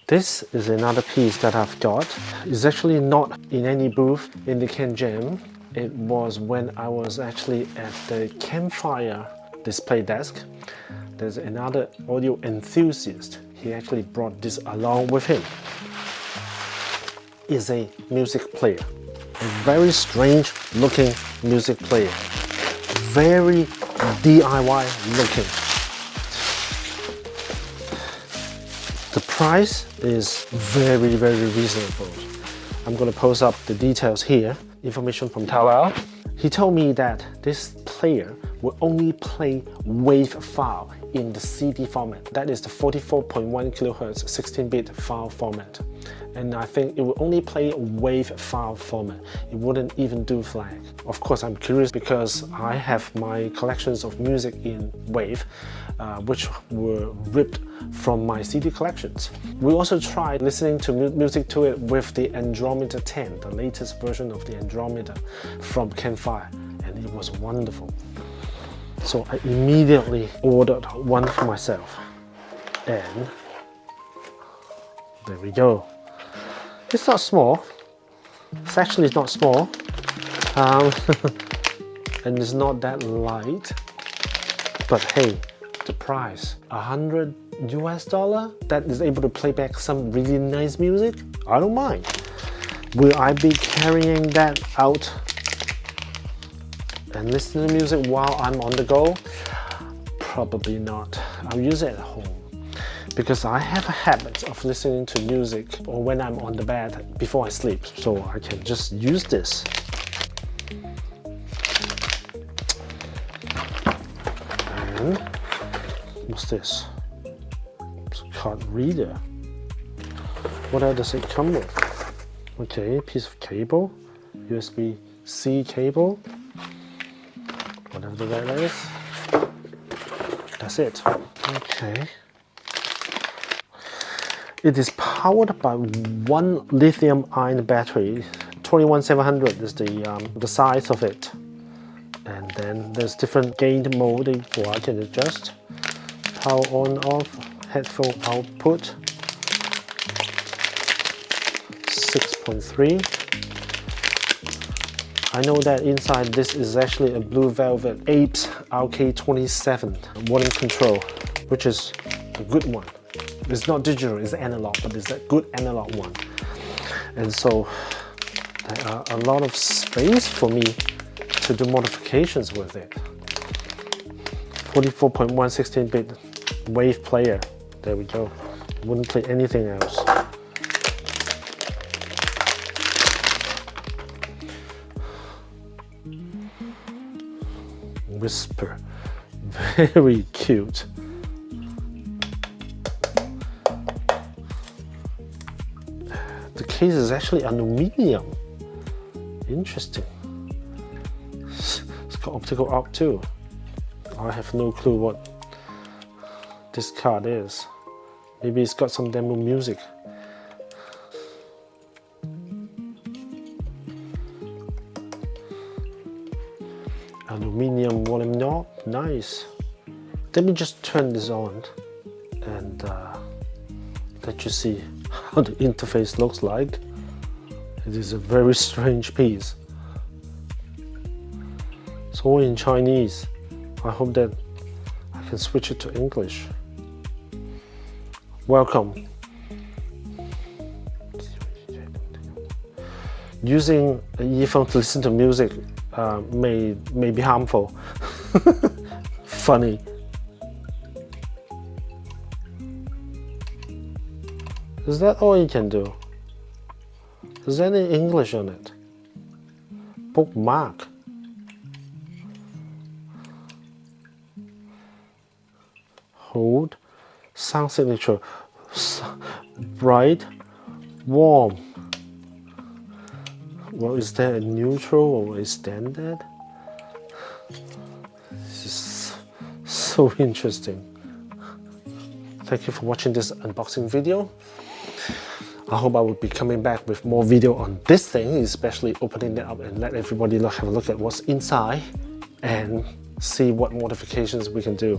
This is another piece that I've got. It's actually not in any booth in the Can Jam. It was when I was actually at the Campfire display desk. There's another audio enthusiast. He actually brought this along with him. It's a music player. A very strange looking music player. Very DIY looking. The price is very reasonable. I'm going to post up the details here. Information from Taobao. He told me that this player will only play WAV file in the CD format. That is the 44.1 kHz 16-bit file format. And I think it will only play WAV file format. It wouldn't even do FLAC. Of course, I'm curious because I have my collections of music in WAV, which were ripped from my CD collections. We also tried listening to music to it with the Andromeda 10, the latest version of the Andromeda from Campfire, and it was wonderful. So I immediately ordered one for myself, and there we go. It's not small. It's actually not small, and it's not that light. But hey, the price, $100 US, that is able to play back some really nice music. I don't mind. Will I be carrying that out and listening to music while I'm on the go? Probably not. I'll use it at home because I have a habit of listening to music or when I'm on the bed before I sleep, so I can just use this. And what's this? It's a card reader. What else does it come with? Okay, piece of cable, USB-C cable, whatever that is. That's it. Okay. It is powered by one lithium-ion battery. 21700 is the size of it. And then there's different gain mode that I can adjust. Power on off, headphone output. 6.3. I know that inside this is actually a Blue Velvet Apes RK27 volume control, which is a good one. It's not digital, it's analog, but it's a good analog one. And so there are a lot of space for me to do modifications with it. 44.1 16-bit wave player. There we go. Wouldn't play anything else. Whisper. Very cute. The case is actually aluminium. Interesting. It's got optical out too. I have no clue what this card is. Maybe it's got some demo music. Aluminium volume knob, nice. Let me just turn this on and let you see how the interface looks like. It is a very strange piece. It's all in Chinese. I hope that I can switch it to English. Welcome. Using an earphone to listen to music may be harmful. Funny. Is that all you can do? Is there any English on it? Bookmark. Hold. Sound signature. Bright. Warm. Well, is there a neutral or a standard? This is so interesting. Thank you for watching this unboxing video. I hope I will be coming back with more video on this thing, especially opening it up and let everybody have a look at what's inside and see what modifications we can do.